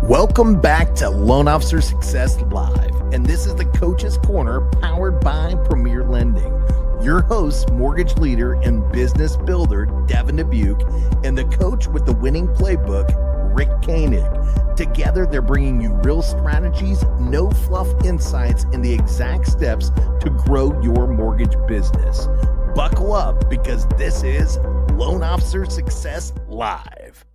Welcome back to Loan Officer Success Live, and this is the Coach's Corner powered by Premier Lending. Your host, mortgage leader and business builder, Devin Dubuque, and the coach with the winning playbook, Rick Koenig. Together, they're bringing you real strategies, no fluff insights, and the exact steps to grow your mortgage business. Buckle up because this is Loan Officer Success Live.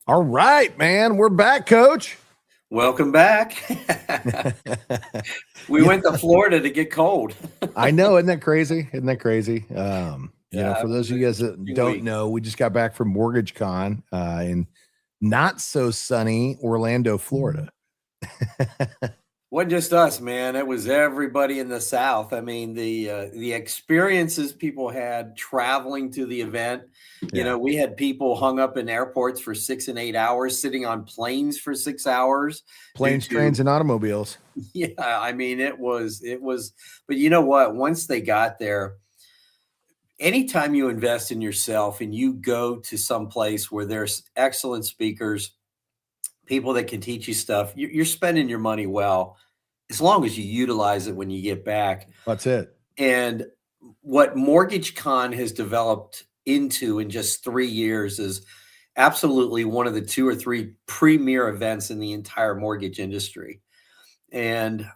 All right, man, we're back, Coach. Welcome back. We went to Florida to get cold. I know, isn't that crazy? Isn't that crazy? For those of you guys that don't know, we just got back from MortgageCon in not so sunny Orlando, Florida. Wasn't just us, man. It was everybody in the South. I mean, the experiences people had traveling to the event. You know, we had people hung up in airports for 6 and 8 hours, sitting on planes for 6 hours. Planes, trains, and automobiles. Yeah, I mean, it was. But you know what? Once they got there, anytime you invest in yourself and you go to some place where there's excellent speakers, people that can teach you stuff, you're spending your money well, as long as you utilize it when you get back. That's it. And what MortgageCon has developed into in just 3 years is absolutely one of the 2 or 3 premier events in the entire mortgage industry. And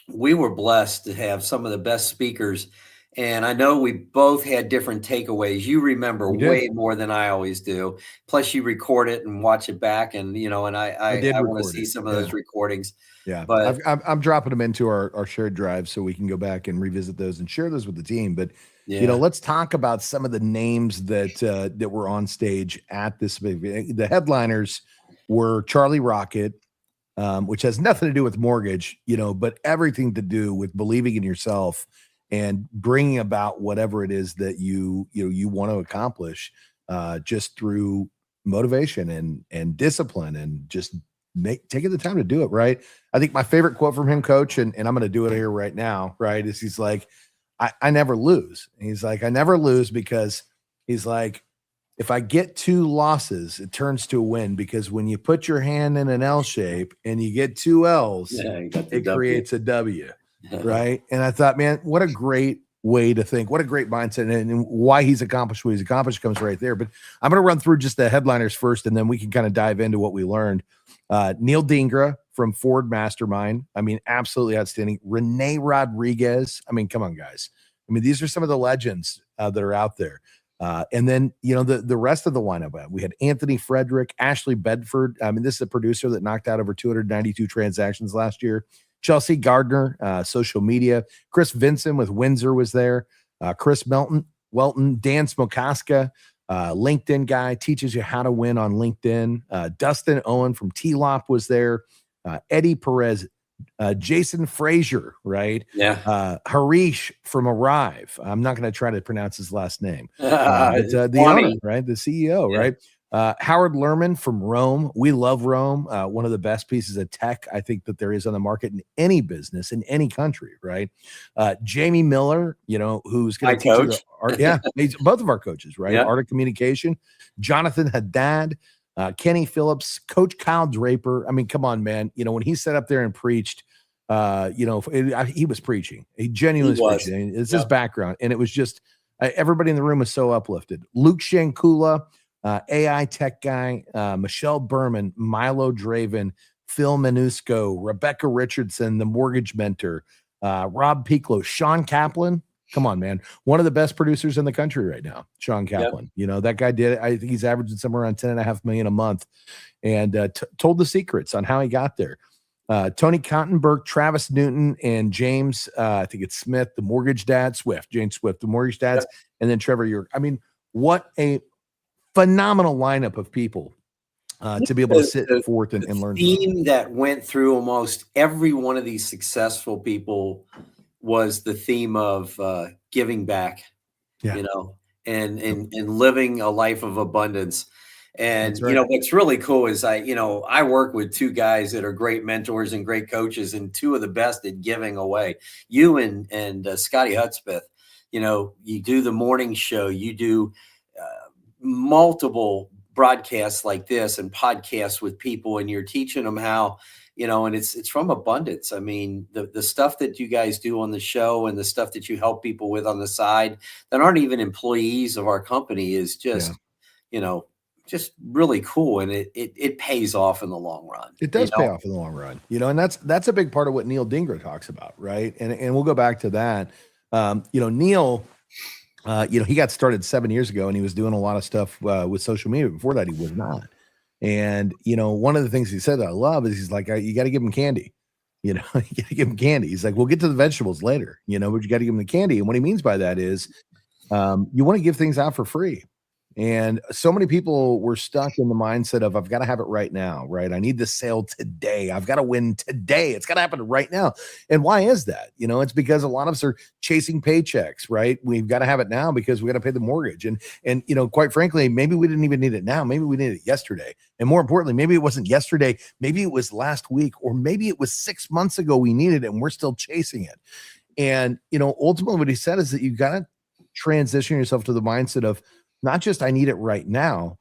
we were blessed to have some of the best speakers. And I know we both had different takeaways. You remember way more than I always do. Plus, you record it and watch it back, and I want to see some of those recordings. Yeah, but I'm dropping them into our shared drive so we can go back and revisit those and share those with the team. But let's talk about some of the names that were on stage at this big. The headliners were Charlie Rocket, which has nothing to do with mortgage, but everything to do with believing in yourself and bringing about whatever it is that you want to accomplish, just through motivation and discipline and just taking the time to do it. Right. I think my favorite quote from him, Coach, and I'm going to do it here right now. Right. Is he's like, I never lose. And he's like, I never lose because he's like, if I get 2 losses, it turns to a win, because when you put your hand in an L shape and you get 2 L's, it creates a W. Right. And I thought, man, what a great way to think. What a great mindset, and why he's accomplished what he's accomplished comes right there. But I'm going to run through just the headliners first, and then we can kind of dive into what we learned. Neil Dingra from Ford Mastermind. I mean, absolutely outstanding. Renee Rodriguez. I mean, come on, guys. I mean, these are some of the legends that are out there. And then, the rest of the lineup, we had Anthony Frederick, Ashley Bedford. I mean, this is a producer that knocked out over 292 transactions last year. Chelsea Gardner, social media. Chris Vinson with Windsor was there. Chris Welton, Dan Smokaska, LinkedIn guy, teaches you how to win on LinkedIn. Dustin Owen from T-Lop was there. Eddie Perez, Jason Frazier, right? Yeah. Harish from Arrive. I'm not going to try to pronounce his last name. The owner, right? The CEO, right? Howard Lerman from Rome. We love Rome. One of the best pieces of tech I think that there is on the market in any business in any country, right? Jamie Miller, who's going to teach art. He's both of our coaches, right? Art of Communication. Jonathan Haddad, Kenny Phillips, Coach Kyle Draper. I mean, come on, man. When he sat up there and preached, he was preaching. He genuinely was preaching. It's his background, and it was just everybody in the room was so uplifted. Luke Shankula, AI tech guy, Michelle Berman, Milo Draven, Phil Manusco, Rebecca Richardson, the mortgage mentor, Rob Piccolo, Sean Kaplan. Come on, man. One of the best producers in the country right now, Sean Kaplan. That guy did it. I think he's averaging somewhere around $10.5 million a month, and told the secrets on how he got there. Tony Cottenberg, Travis Newton, and James, I think it's Smith, the mortgage dad, James Swift, the mortgage dads, and then Trevor York. I mean, what a phenomenal lineup of people to be able to sit forth and learn. The theme that went through almost every one of these successful people was the theme of giving back, and living a life of abundance. And, what's really cool is I work with 2 guys that are great mentors and great coaches, and 2 of the best at giving away. You and Scotty Hudspeth, you do the morning show, you do multiple broadcasts like this and podcasts with people, and you're teaching them how, and it's from abundance. I mean, the stuff that you guys do on the show and the stuff that you help people with on the side that aren't even employees of our company is just, just really cool. And it pays off in the long run. It does pay off in the long run, and that's a big part of what Neil Dingra talks about. Right. And we'll go back to that. Neil, he got started 7 years ago, and he was doing a lot of stuff with social media. Before that, he was not. And, one of the things he said that I love is he's like, you got to give him candy. You got to give him candy. He's like, we'll get to the vegetables later, but you got to give him the candy. And what he means by that is you want to give things out for free. And so many people were stuck in the mindset of, I've got to have it right now, right? I need this sale today. I've got to win today. It's got to happen right now. And why is that? It's because a lot of us are chasing paychecks, right? We've got to have it now because we got to pay the mortgage. And quite frankly, maybe we didn't even need it now. Maybe we needed it yesterday. And more importantly, maybe it wasn't yesterday. Maybe it was last week, or maybe it was 6 months ago we needed it and we're still chasing it. And, ultimately what he said is that you got to transition yourself to the mindset of, not just I need it right now,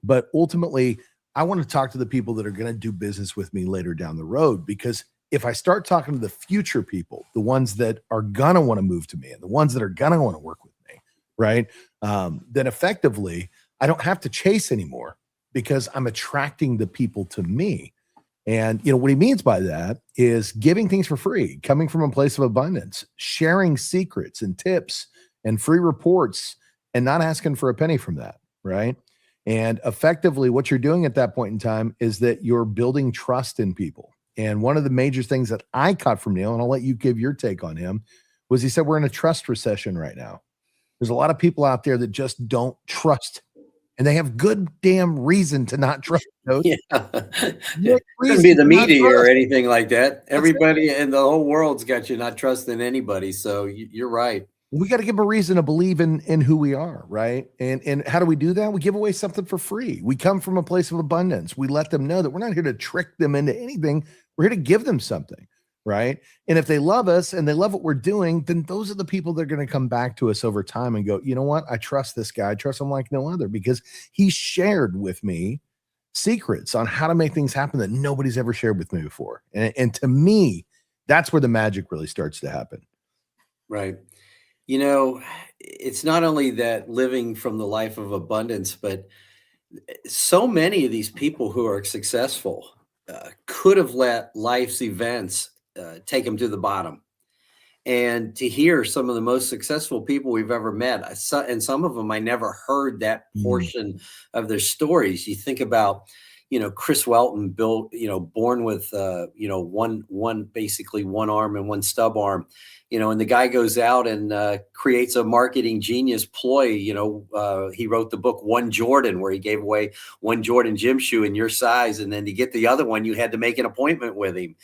but ultimately I want to talk to the people that are going to do business with me later down the road. Because if I start talking to the future people, the ones that are going to want to move to me and the ones that are going to want to work with me, right, then effectively I don't have to chase anymore because I'm attracting the people to me. And, what he means by that is giving things for free, coming from a place of abundance, sharing secrets and tips and free reports, and not asking for a penny from that, right? And effectively, what you're doing at that point in time is that you're building trust in people. And one of the major things that I caught from Neil, and I'll let you give your take on him, was he said, we're in a trust recession right now. There's a lot of people out there that just don't trust, and they have good damn reason to not trust those. Yeah. It couldn't be the media or anything like that. Everybody in the whole world's got you not trusting anybody. So you're right. We got to give them a reason to believe in who we are, right? And how do we do that? We give away something for free. We come from a place of abundance. We let them know that we're not here to trick them into anything. We're here to give them something, right? And if they love us and they love what we're doing, then those are the people that are going to come back to us over time and go, you know what? I trust this guy. I trust him like no other because he shared with me secrets on how to make things happen that nobody's ever shared with me before. And to me, that's where the magic really starts to happen. Right. It's not only that living from the life of abundance, but so many of these people who are successful could have let life's events take them to the bottom. And to hear some of the most successful people we've ever met, and some of them I never heard that portion of their stories. You think about, Chris Welton, born with, basically one arm and one stub arm. And the guy goes out and creates a marketing genius ploy. He wrote the book One Jordan, where he gave away one Jordan gym shoe in your size. And then to get the other one, you had to make an appointment with him.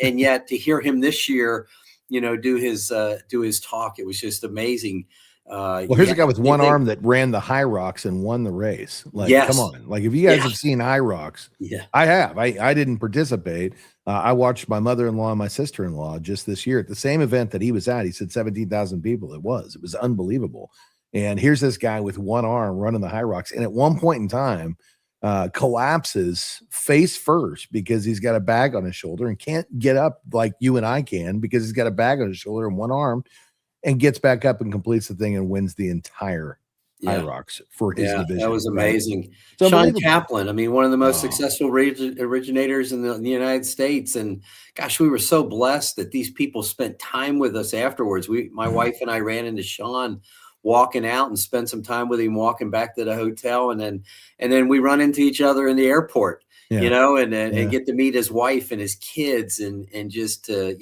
and yet to hear him this year, do his talk, it was just amazing. Here's a guy with one arm that ran the High Rocks and won the race. Like, come on. Like, if you guys have seen High Rocks, I have. I didn't participate. I watched my mother-in-law and my sister-in-law just this year at the same event that he was at. He said 17,000 people. It was unbelievable. And here's this guy with one arm running the High Rocks. And at one point in time, collapses face first because he's got a bag on his shoulder and can't get up like you and I can because he's got a bag on his shoulder and one arm, and gets back up and completes the thing and wins the entire High Rocks for his division. That was amazing. Right? Sean Kaplan, one of the most successful originators in the United States. And gosh, we were so blessed that these people spent time with us afterwards. My wife and I ran into Sean walking out and spent some time with him walking back to the hotel. And then we run into each other in the airport, and get to meet his wife and his kids and just to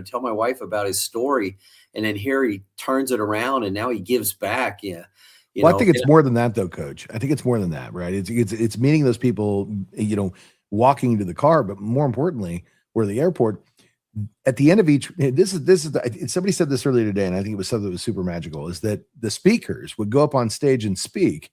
tell my wife about his story. And then here he turns it around and now he gives back. I think it's more than that though, Coach. I think it's more than that, right? It's meeting those people, walking to the car, but more importantly, we're at the airport. At the end of each, somebody said this earlier today, and I think it was something that was super magical, is that the speakers would go up on stage and speak,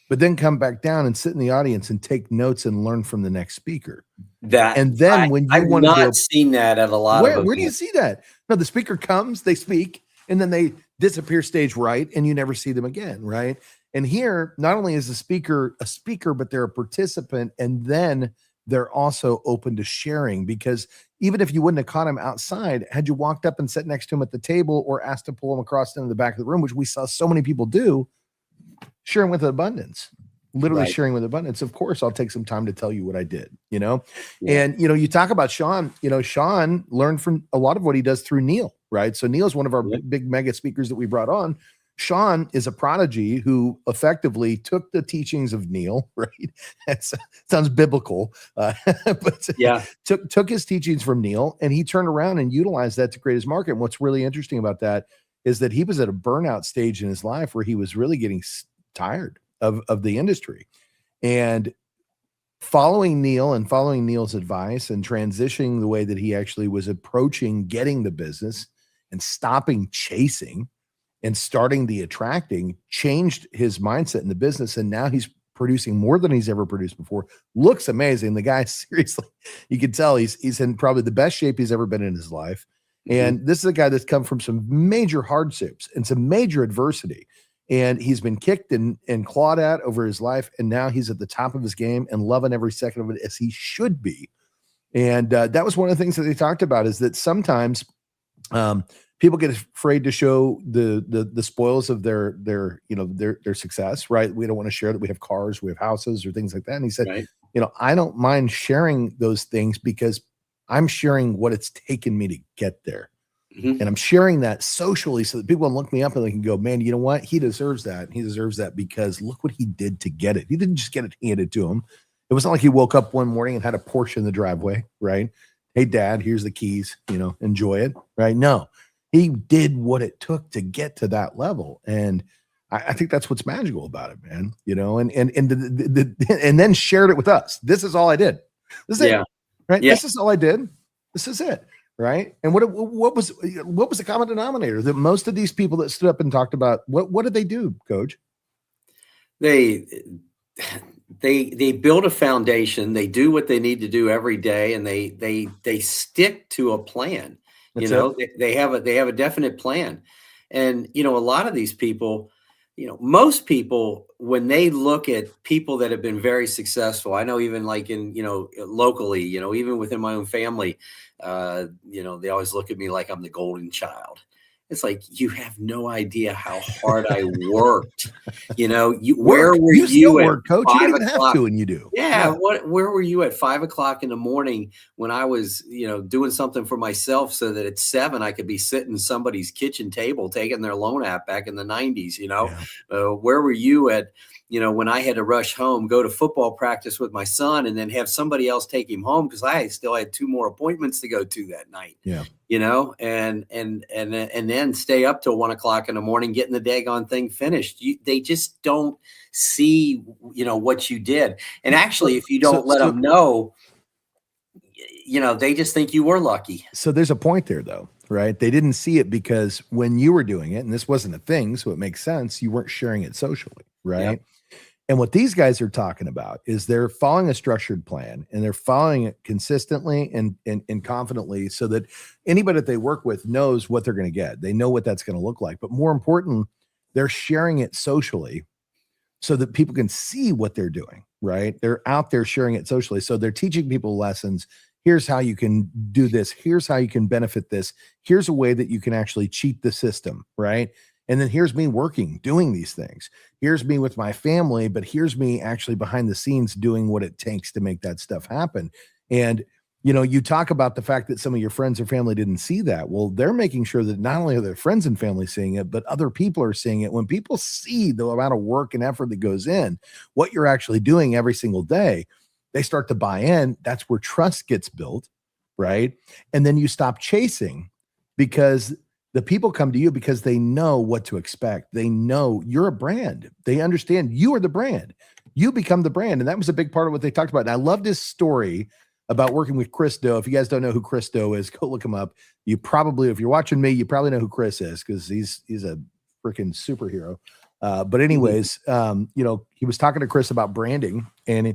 but then come back down and sit in the audience and take notes and learn from the next speaker. I've not seen that at a lot of events. Where do you see that? No, the speaker comes, they speak, and then they disappear stage right, and you never see them again, right? And here, not only is the speaker a speaker, but they're a participant, and then they're also open to sharing, because even if you wouldn't have caught him outside, had you walked up and sat next to him at the table or asked to pull him across into the back of the room, which we saw so many people do, sharing with abundance, literally sharing with abundance. Of course, I'll take some time to tell you what I did, and, you talk about Sean, Sean learned from a lot of what he does through Neil, right? So Neil's one of our big mega speakers that we brought on. Sean is a prodigy who effectively took the teachings of Neil, right? That sounds biblical, but took his teachings from Neil, and he turned around and utilized that to create his market. And what's really interesting about that is that he was at a burnout stage in his life where he was really getting tired of the industry, and following Neil and following Neil's advice and transitioning the way that he actually was approaching getting the business and stopping chasing and starting the attracting, changed his mindset in the business. And now he's producing more than he's ever produced before. Looks amazing. The guy, seriously, you can tell he's in probably the best shape he's ever been in his life. And this is a guy that's come from some major hardships and some major adversity. And he's been kicked and clawed at over his life. And now he's at the top of his game and loving every second of it, as he should be. And that was one of the things that they talked about, is that sometimes people get afraid to show the spoils of their success, right? We don't want to share that we have cars, we have houses, or things like that. And he said, I don't mind sharing those things, because I'm sharing what it's taken me to get there. And I'm sharing that socially so that people can look me up and they can go, man, you know what? He deserves that. He deserves that because look what he did to get it. He didn't just get it handed to him. It wasn't like he woke up one morning and had a Porsche in the driveway, right? Hey, Dad, here's the keys, enjoy it, right? No, he did what it took to get to that level. And I think that's what's magical about it, man. And then shared it with us. This is all I did. This is it, right? Yeah. This is all I did. This is it. Right. And what was the common denominator? That most of these people that stood up and talked about, what did they do, Coach? They build a foundation. They do what they need to do every day, and they stick to a plan. They have a definite plan. And a lot of these people, most people, when they look at people that have been very successful, I know even like in, locally, even within my own family, they always look at me like I'm the golden child. It's like, you have no idea how hard I worked. Where were you at Coach? You don't even have to, and you do. Yeah. Where were you at 5 o'clock in the morning when I was, doing something for myself so that at 7 I could be sitting at somebody's kitchen table taking their loan app back in the 90s? Where were you at? When I had to rush home, go to football practice with my son, and then have somebody else take him home because I still had 2 more appointments to go to that night. Yeah. And then stay up till 1 o'clock in the morning getting the daggone thing finished. They just don't see, what you did. And actually, if you don't let them know, they just think you were lucky. So there's a point there, though, right? They didn't see it because when you were doing it, and this wasn't a thing, so it makes sense, you weren't sharing it socially, right? Yep. And what these guys are talking about is they're following a structured plan, and they're following it consistently and confidently, so that anybody that they work with knows what they're going to get. They know what that's going to look like. But more important, they're sharing it socially so that people can see what they're doing, right? They're out there sharing it socially. So they're teaching people lessons. Here's how you can do this. Here's how you can benefit this. Here's a way that you can actually cheat the system, right? And then here's me working, doing these things. Here's me with my family, but here's me actually behind the scenes doing what it takes to make that stuff happen. And, you talk about the fact that some of your friends or family didn't see that. Well, they're making sure that not only are their friends and family seeing it, but other people are seeing it. When people see the amount of work and effort that goes in, what you're actually doing every single day, they start to buy in. That's where trust gets built, right? And then you stop chasing, because the people come to you because they know what to expect. They know you're a brand. They understand you are the brand. You become the brand. And that was a big part of what they talked about. And I love this story about working with Chris Do. If you guys don't know who Chris Do is, go look him up. You probably, if you're watching me, you probably know who Chris is, because he's a freaking superhero. But anyways, he was talking to Chris about branding, and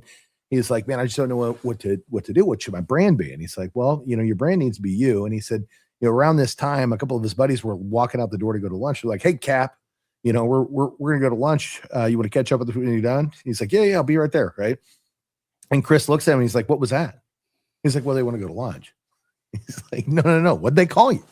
he's like, man, I just don't know what to do. What should my brand be? And he's like, well, your brand needs to be you. And he said, around this time, a couple of his buddies were walking out the door to go to lunch. They're like, hey, Cap, we're gonna go to lunch. You want to catch up with the food when you're done? He's like, yeah, I'll be right there, right? And Chris looks at him and he's like, what was that? He's like, well, they want to go to lunch. He's like, no. What'd they call you?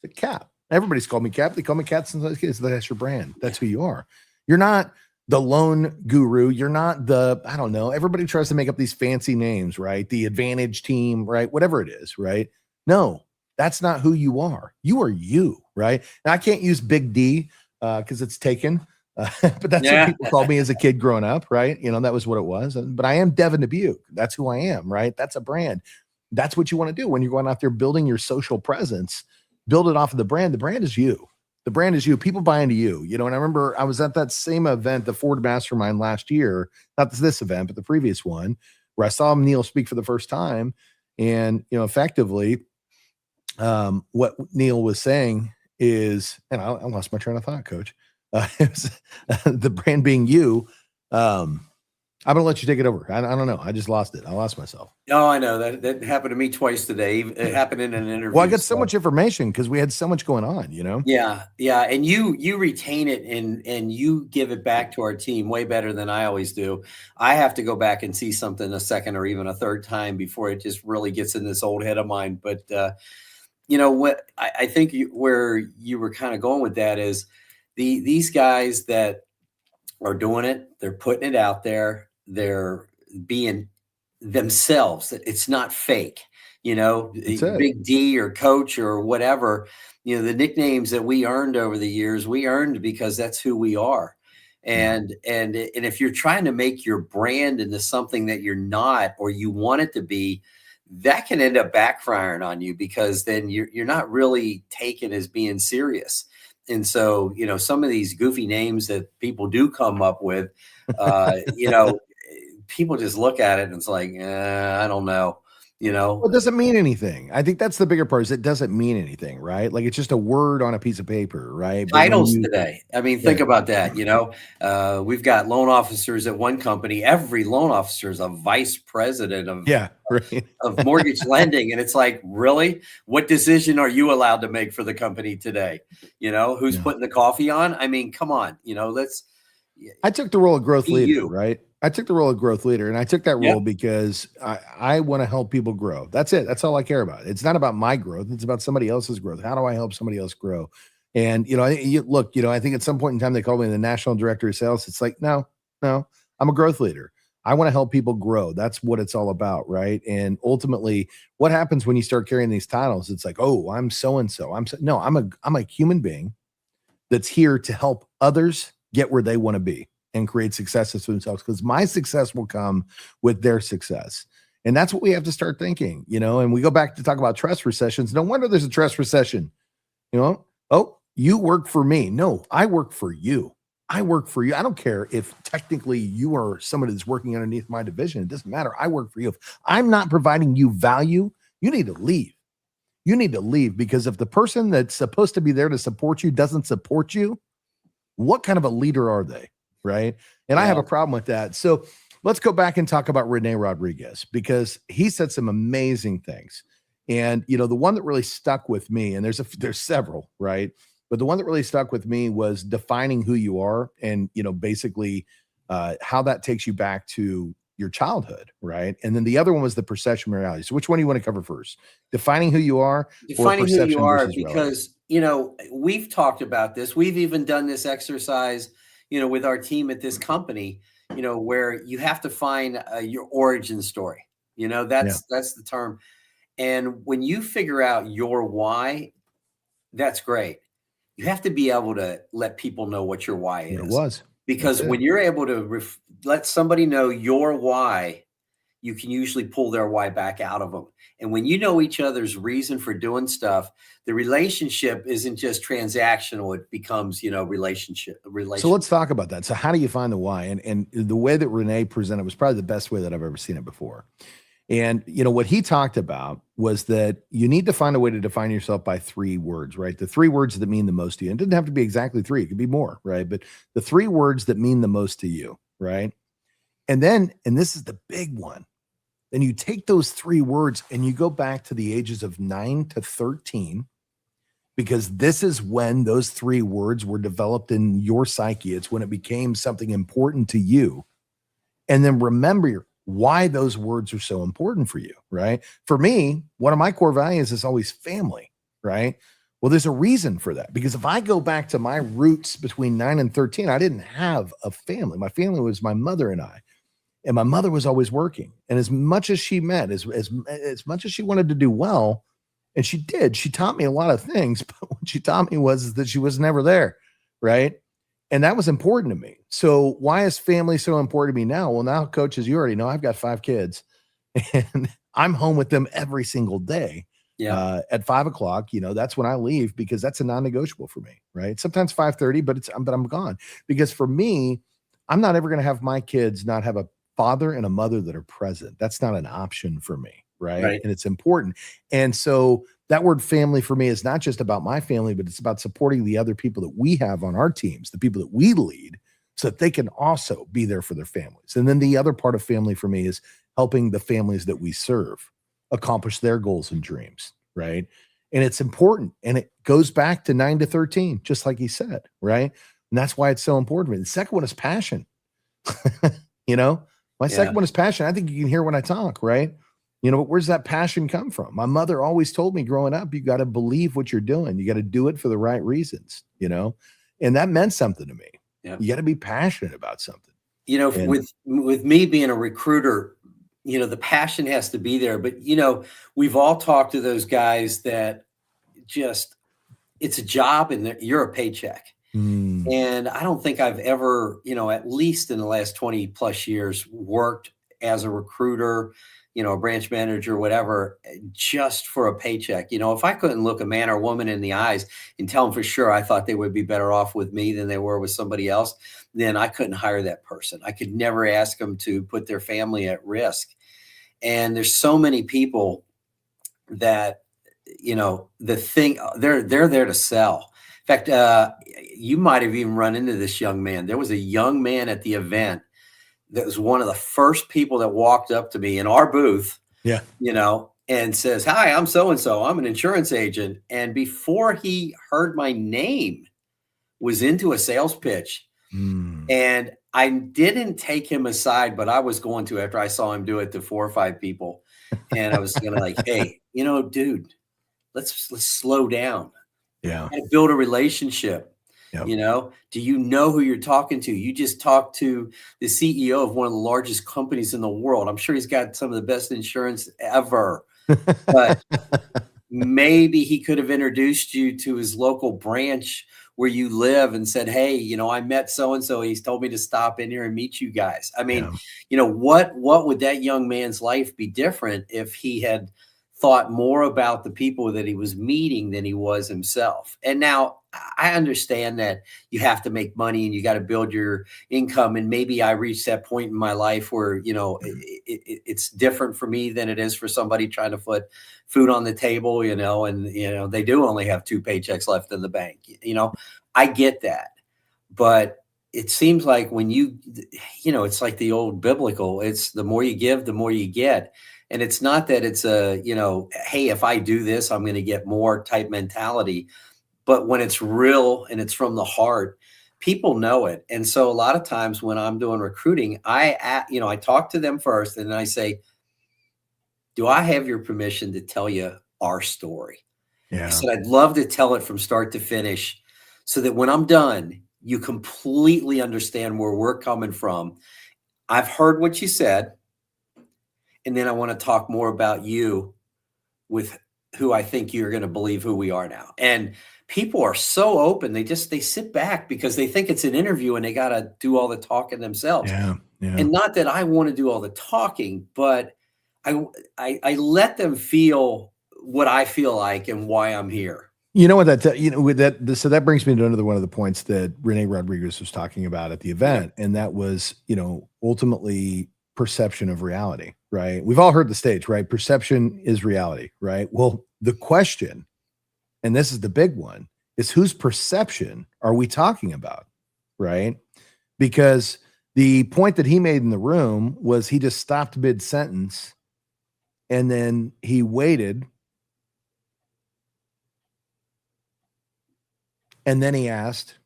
The Cap. Everybody's called me Cap. They call me Cat since I was kids. That's your brand. That's who you are. You're not the loan guru. You're not I don't know. Everybody tries to make up these fancy names, right? The Advantage team, right? Whatever it is, right? No, that's not who you are. You are you, right? And I can't use Big D because it's taken. But that's what people called me as a kid growing up, right? That was what it was. But I am Devin Dubuque. That's who I am, right? That's a brand. That's what you want to do when you're going out there building your social presence. Build it off of the brand. The brand is you. The brand is you. People buy into you. And I remember I was at that same event, the Ford Mastermind last year, not this event, but the previous one, where I saw Neil speak for the first time. And, effectively, what Neil was saying is, and I lost my train of thought, Coach. It was, the brand being you. I'm going to let you take it over. I don't know. I just lost it. I lost myself. Oh, I know that happened to me twice today. It happened in an interview. Well, I got so much information because we had so much going on, Yeah. And you retain it and you give it back to our team way better than I always do. I have to go back and see something a second or even a third time before it just really gets in this old head of mine. But what I think where you were kind of going with that is these guys that are doing it, they're putting it out there. They're being themselves. It's not fake, Big D or Coach or whatever, the nicknames that we earned over the years, we earned because that's who we are. And if you're trying to make your brand into something that you're not, or you want it to be, that can end up backfiring on you because then you're not really taken as being serious. And so, some of these goofy names that people do come up with, people just look at it and it's like, I don't know, Well, it doesn't mean anything. I think that's the bigger part is it doesn't mean anything, right? Like it's just a word on a piece of paper, right? Titles today. I mean, think about that. We've got loan officers at one company. Every loan officer is a vice president of mortgage lending. And it's like, really? What decision are you allowed to make for the company today? Who's putting the coffee on? I mean, come on, I took the role of growth leader, right? I took the role of growth leader, and I took that role because I want to help people grow. That's it. That's all I care about. It's not about my growth. It's about somebody else's growth. How do I help somebody else grow? And, I think at some point in time, they called me the national director of sales. It's like, no, I'm a growth leader. I want to help people grow. That's what it's all about, right? And ultimately, what happens when you start carrying these titles? It's like, oh, I'm so-and-so. I'm a human being that's here to help others get where they want to be and create successes for themselves, because my success will come with their success. And that's what we have to start thinking, and we go back to talk about trust recessions. No wonder there's a trust recession, oh, you work for me. No, I work for you. I work for you. I don't care if technically you are somebody that's working underneath my division. It doesn't matter. I work for you. If I'm not providing you value, you need to leave. You need to leave, because if the person that's supposed to be there to support you doesn't support you, what kind of a leader are they? Right. And I have a problem with that. So let's go back and talk about Rene Rodriguez, because he said some amazing things. And, the one that really stuck with me, and there's several, right? But the one that really stuck with me was defining who you are and, basically how that takes you back to your childhood. Right. And then the other one was the perception reality. So which one do you want to cover first? Defining who you are. Defining who you are, because, we've talked about this. We've even done this exercise, with our team at this company, where you have to find your origin story. That's the term. And when you figure out your why, that's great. You have to be able to let people know what your why is. It was. Because when you're able to let somebody know your why, you can usually pull their why back out of them. And when you know each other's reason for doing stuff, the relationship isn't just transactional. It becomes, relationship. So let's talk about that. So how do you find the why? And the way that Rene presented was probably the best way that I've ever seen it before. And, what he talked about was that you need to find a way to define yourself by 3 words, right? The 3 words that mean the most to you. And it didn't have to be exactly 3. It could be more, right? But the 3 words that mean the most to you, right? And then, and this is the big one, then you take those 3 words and you go back to the ages of 9 to 13, because this is when those 3 words were developed in your psyche. It's when it became something important to you. And then remember why those words are so important for you, right? For me, one of my core values is always family, right? Well, there's a reason for that, because if I go back to my roots between 9 and 13, I didn't have a family. My family was my mother and I. And my mother was always working. And as much as she meant, as much as she wanted to do well, and she did, she taught me a lot of things, but what she taught me was that she was never there, right? And that was important to me. So why is family so important to me now? Well, now, coaches, you already know I've got 5 kids, and I'm home with them every single day. Yeah. At 5:00, that's when I leave, because that's a non-negotiable for me, right? Sometimes 5:30, but I'm gone, because for me, I'm not ever going to have my kids not have a father and a mother that are present. That's not an option for me, right? Right. And it's important. And so that word family for me is not just about my family, but it's about supporting the other people that we have on our teams, the people that we lead, so that they can also be there for their families. And then the other part of family for me is helping the families that we serve accomplish their goals and dreams, right? And it's important. And it goes back to 9 to 13, just like he said, right? And that's why it's so important to me. The second one is passion. My second one is passion. I think you can hear when I talk, right? But where's that passion come from? My mother always told me growing up, you got to believe what you're doing. You got to do it for the right reasons, and that meant something to me. Yeah. You got to be passionate about something. With me being a recruiter, the passion has to be there. But, we've all talked to those guys that just, it's a job and you're a paycheck. And I don't think I've ever, at least in the last 20 plus years, worked as a recruiter, a branch manager, whatever, just for a paycheck. If I couldn't look a man or woman in the eyes and tell them for sure I thought they would be better off with me than they were with somebody else, then I couldn't hire that person. I could never ask them to put their family at risk. And there's so many people that, they're there to sell. In fact, you might have even run into this young man. There was a young man at the event that was one of the first people that walked up to me in our booth, and says, "Hi, I'm so-and-so. I'm an insurance agent." And before he heard my name, was into a sales pitch. And I didn't take him aside, but I was going to, after I saw him do it to 4 or 5 people. And I was going to like, "Hey, dude, let's slow down. Yeah. You gotta build a relationship. Yep. Do you know who you're talking to? You just talked to the CEO of one of the largest companies in the world. I'm sure he's got some of the best insurance ever, but maybe he could have introduced you to his local branch where you live and said, 'Hey, I met so-and-so. He's told me to stop in here and meet you guys.'" I mean, what would that young man's life be different if he had thought more about the people that he was meeting than he was himself? And now I understand that you have to make money and you got to build your income. And maybe I reached that point in my life where, it's different for me than it is for somebody trying to put food on the table, and, they do only have 2 paychecks left in the bank. I get that. But it seems like when it's like the old biblical, it's the more you give, the more you get. And it's not that it's a, hey, if I do this, I'm going to get more type mentality. But when it's real and it's from the heart, people know it. And so a lot of times when I'm doing recruiting, I talk to them first and then I say, "Do I have your permission to tell you our story?" I said, "I'd love to tell it from start to finish so that when I'm done, you completely understand where we're coming from. I've heard what you said. And then I want to talk more about you with who I think you're going to believe who we are now." And people are so open. They sit back because they think it's an interview and they got to do all the talking themselves. And not that I want to do all the talking, but I let them feel what I feel like and why I'm here. So that brings me to another one of the points that Rene Rodriguez was talking about at the event. And that was, ultimately perception of reality, right? We've all heard the stage, right? Perception is reality, right? Well, the question, and this is the big one, is whose perception are we talking about, right? Because the point that he made in the room was he just stopped mid-sentence and then he waited And then he asked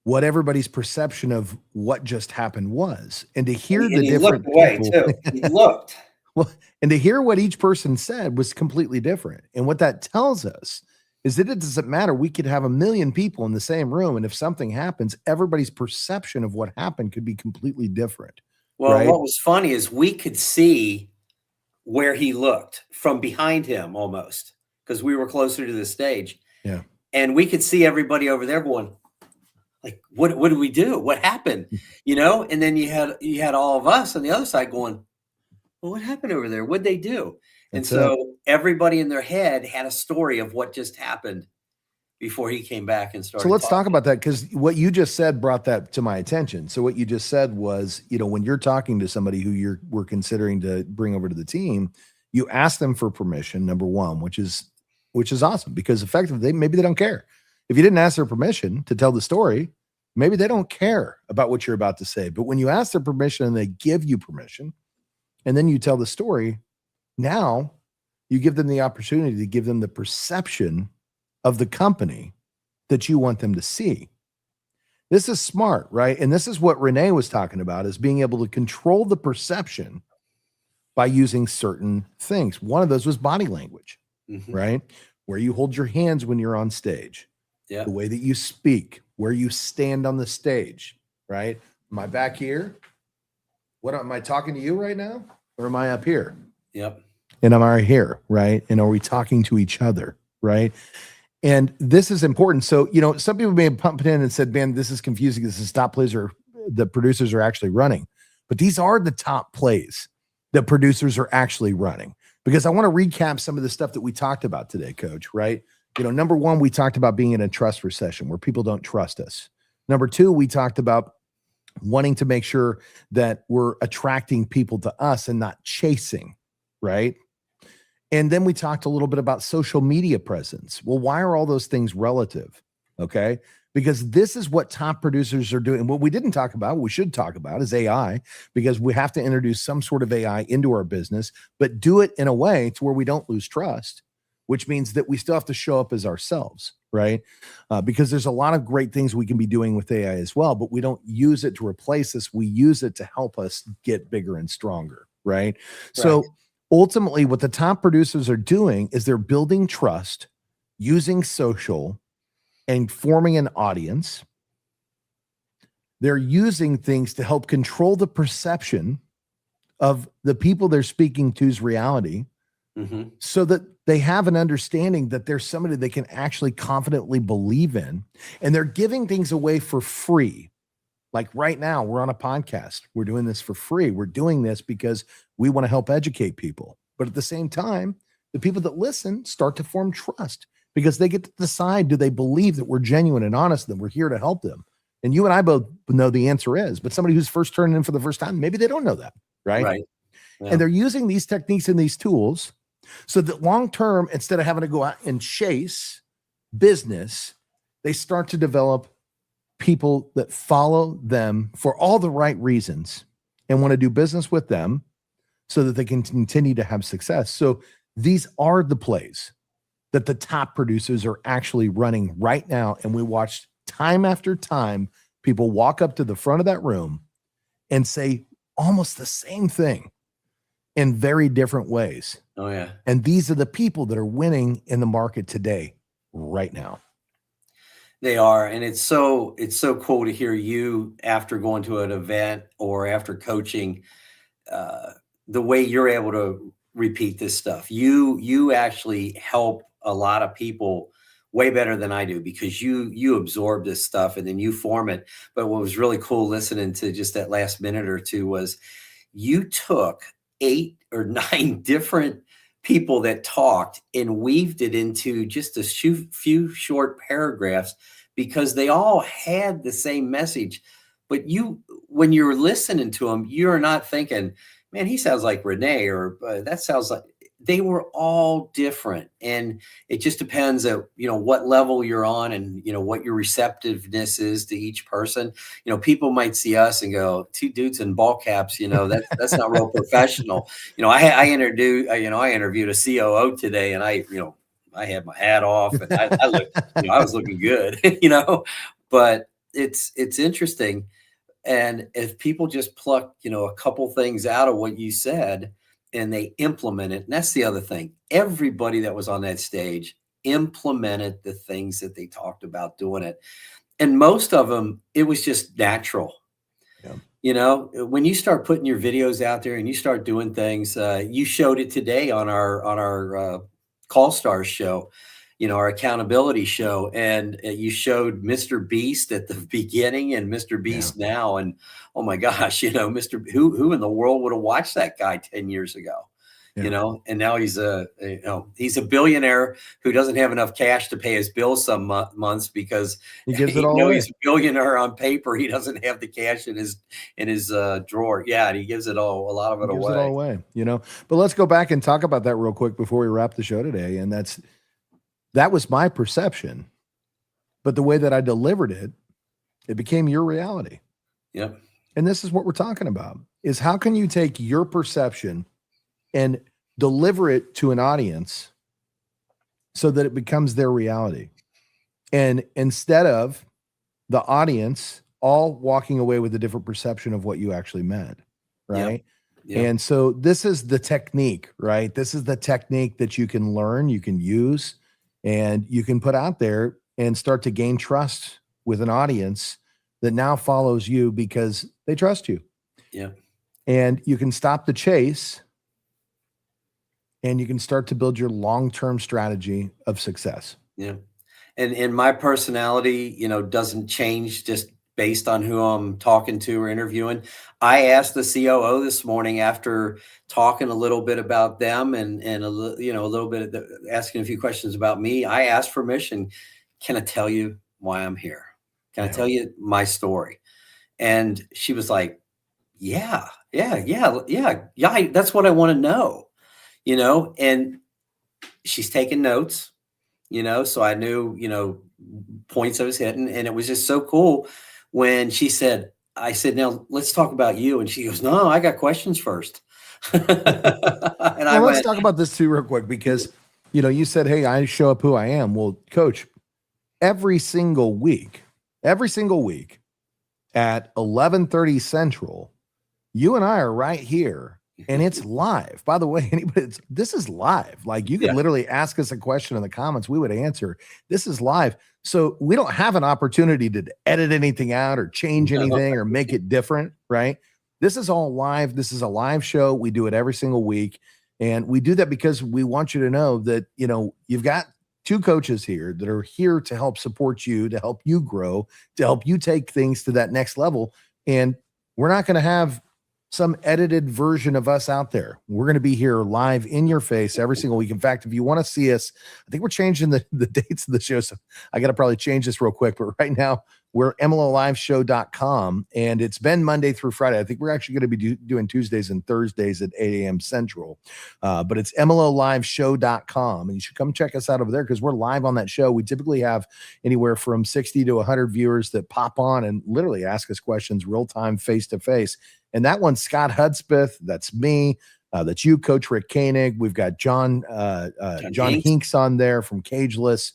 what everybody's perception of what just happened was. And to hear the different people, he looked. Well, and to hear what each person said was completely different. And what that tells us is that it doesn't matter. We could have 1 million people in the same room, and if something happens, everybody's perception of what happened could be completely different. Well, right? What was funny is we could see where he looked from behind him almost, because we were closer to the stage. Yeah. And we could see everybody over there going, like, what did we do? What happened? And then you had all of us on the other side going, well, what happened over there? What'd they do? And so everybody in their head had a story of what just happened before he came back and started. So let's talk about that, because what you just said brought that to my attention. So what you just said was, when you're talking to somebody who we're considering to bring over to the team, you ask them for permission, number one, which is awesome, because effectively maybe they don't care. If you didn't ask their permission to tell the story, maybe they don't care about what you're about to say. But when you ask their permission and they give you permission, and then you tell the story, now you give them the opportunity to give them the perception of the company that you want them to see. This is smart, right? And this is what Renee was talking about, is being able to control the perception by using certain things. One of those was body language, right? Where you hold your hands when you're on stage, the way that you speak, where you stand on the stage, right? Am I back here? What am I talking to you right now? Or am I up here? Yep. And am I here, right? And are we talking to each other, right? And this is important. So, some people may have pumped in and said, man, this is confusing. This is top plays or the producers are actually running. But these are the top plays that producers are actually running. Because I want to recap some of the stuff that we talked about today, Coach, right? Number one, we talked about being in a trust recession where people don't trust us. Number two, we talked about wanting to make sure that we're attracting people to us and not chasing, right? And then we talked a little bit about social media presence. Well, why are all those things relative? Okay. Because this is what top producers are doing. What we didn't talk about, what we should talk about, is AI, because we have to introduce some sort of AI into our business, but do it in a way to where we don't lose trust, which means that we still have to show up as ourselves, right? Because there's a lot of great things we can be doing with AI as well, but we don't use it to replace us. We use it to help us get bigger and stronger, right? So ultimately, what the top producers are doing is they're building trust, using social, and forming an audience. They're using things to help control the perception of the people they're speaking to's reality, so that they have an understanding that there's somebody they can actually confidently believe in. And they're giving things away for free. Like right now, we're on a podcast. We're doing this for free. We're doing this because we want to help educate people. But at the same time, the people that listen start to form trust, because they get to decide, do they believe that we're genuine and honest, that we're here to help them? And you and I both know the answer is, but somebody who's first turning in for the first time, maybe they don't know that, right? Right. Yeah. And they're using these techniques and these tools so that long-term, instead of having to go out and chase business, they start to develop people that follow them for all the right reasons and want to do business with them so that they can continue to have success. So these are the plays that the top producers are actually running right now. And we watched time after time, people walk up to the front of that room and say almost the same thing in very different ways. Oh, yeah. And these are the people that are winning in the market today, right now. They are. And it's so cool to hear you, after going to an event or after coaching, the way you're able to repeat this stuff. You actually help a lot of people way better than I do, because you absorb this stuff and then you form it. But what was really cool listening to just that last minute or two was you took 8 or 9 different people that talked and weaved it into just a few short paragraphs, because they all had the same message. But when you're listening to them, you're not thinking, man, he sounds like Renee, or that sounds like. They were all different. And it just depends at, what level you're on and, what your receptiveness is to each person. People might see us and go, 2 dudes in ball caps, that's not real professional. I interviewed a COO today, and I I had my hat off, and I looked, I was looking good, but it's interesting. And if people just pluck, a couple things out of what you said and they implement it, and that's the other thing. Everybody that was on that stage implemented the things that they talked about doing it. And most of them, it was just natural. Yeah. When you start putting your videos out there and you start doing things, you showed it today on our Call Stars show, our accountability show, and you showed Mr. Beast at the beginning and Mr. Beast now, and oh my gosh, Mr. Who in the world would have watched that guy 10 years ago? And now he's a billionaire who doesn't have enough cash to pay his bills some months because he gives it all away. He's a billionaire on paper. He doesn't have the cash in his drawer. Yeah, and he gives it all, a lot of it away. Gives it all away, But let's go back and talk about that real quick before we wrap the show today. And that was my perception, but the way that I delivered it, it became your reality. Yep. And this is what we're talking about: is how can you take your perception and deliver it to an audience so that it becomes their reality. And instead of the audience all walking away with a different perception of what you actually meant, right? Yep. And so this is the technique, right? This is the technique that you can learn, you can use, and you can put out there and start to gain trust with an audience that now follows you because they trust you. Yeah. And you can stop the chase, and you can start to build your long-term strategy of success. Yeah. And my personality, doesn't change just based on who I'm talking to or interviewing. I asked the COO this morning after talking a little bit about them and a little bit asking a few questions about me. I asked permission. Can I tell you why I'm here? Can I tell you my story? And she was like, yeah, that's what I want to know. And she's taking notes, so I knew, points I was hitting. And it was just so cool when I said, now let's talk about you. And she goes, no, I got questions first. And let's talk about this too real quick, because, you said, hey, I show up who I am. Well, Coach, every single week at 11:30 Central, you and I are right here. And it's live. By the way, this is live. Like, you could literally ask us a question in the comments. We would answer. This is live. So we don't have an opportunity to edit anything out or change anything or make it different, right? This is all live. This is a live show. We do it every single week. And we do that because we want you to know that, you've got two coaches here that are here to help support you, to help you grow, to help you take things to that next level. And we're not going to have some edited version of us out there. We're going to be here live in your face every single week. In fact, if you want to see us, I think we're changing the dates of the show. So I got to probably change this real quick. But right now we're MLOLiveshow.com, and it's been Monday through Friday. I think we're actually going to be doing Tuesdays and Thursdays at 8 a.m. Central. But it's MLOLiveshow.com, and you should come check us out over there because we're live on that show. We typically have anywhere from 60 to 100 viewers that pop on and literally ask us questions real time, face to face. And that one's Scott Hudspeth. That's me. That's you, Coach Rick Koenig. We've got John Hinks on there from Cageless.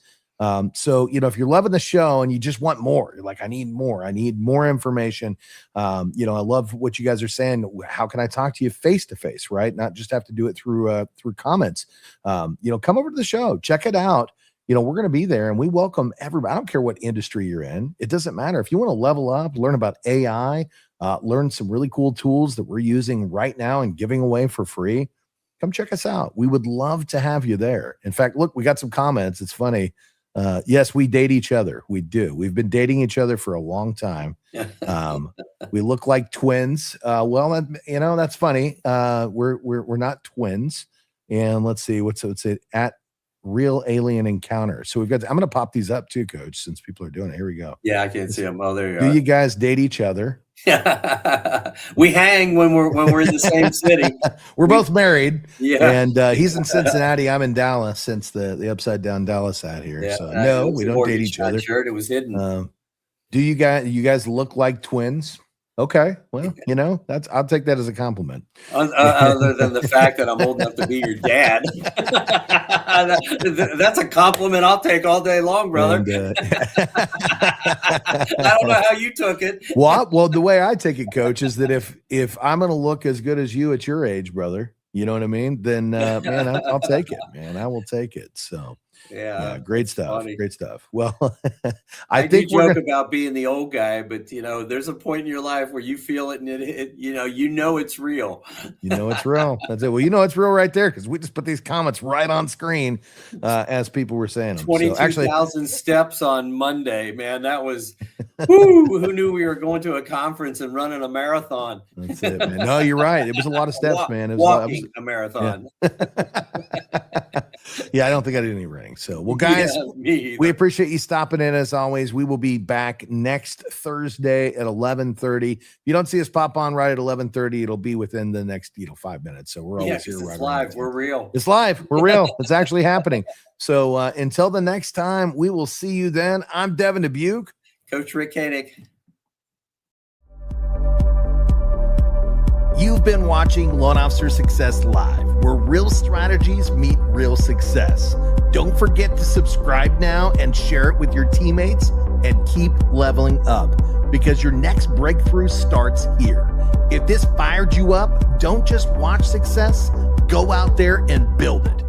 So, if you're loving the show and you just want more, you're like, I need more information. I love what you guys are saying. How can I talk to you face to face, right? Not just have to do it through comments. Come over to the show, check it out. We're going to be there, and we welcome everybody. I don't care what industry you're in. It doesn't matter. If you want to level up, learn about AI, learn some really cool tools that we're using right now and giving away for free, come check us out. We would love to have you there. In fact, look, we got some comments. It's funny. Yes, we date each other. We do. We've been dating each other for a long time. We look like twins. Well, that's funny. We're not twins. And let's see, what's it at Real Alien Encounter. So I'm going to pop these up too, Coach, since people are doing it. Here we go. Yeah, I can't see them. Oh, there you are. Do you guys date each other? We hang when we're in the same city. We're both married. Yeah. And he's in Cincinnati. I'm in Dallas, since the upside down Dallas hat here. Yeah, so no, we don't date each other. Shirt, it was hidden. Do you guys look like twins? Okay. Well, I'll take that as a compliment. Other than the fact that I'm old enough to be your dad. That's a compliment I'll take all day long, brother. And, I don't know how you took it. Well, the way I take it, Coach, is that if I'm going to look as good as you at your age, brother, you know what I mean? Then, man, I'll take it, man. I will take it. So, yeah, great stuff. Funny. Great stuff. Well, I think do joke about being the old guy, but there's a point in your life where you feel it, and it's real. It's real. That's it. Well, it's real right there because we just put these comments right on screen as people were saying them. 22,000 steps on Monday, man. That was who knew we were going to a conference and running a marathon? That's it, man. No, you're right. It was a lot of steps, man. It was walking a marathon. Yeah, I don't think I did any running. So, well, guys, we appreciate you stopping in as always. We will be back next Thursday at 11:30. If you don't see us pop on right at 11:30, it'll be within the next 5 minutes. So we're always here. It's live. We're real. It's live. We're real. It's actually happening. So until the next time, we will see you then. I'm Devin Dubuque. Coach Rick Koenig. You've been watching Loan Officer Success Live, where real strategies meet real success. Don't forget to subscribe now and share it with your teammates and keep leveling up because your next breakthrough starts here. If this fired you up, don't just watch success, go out there and build it.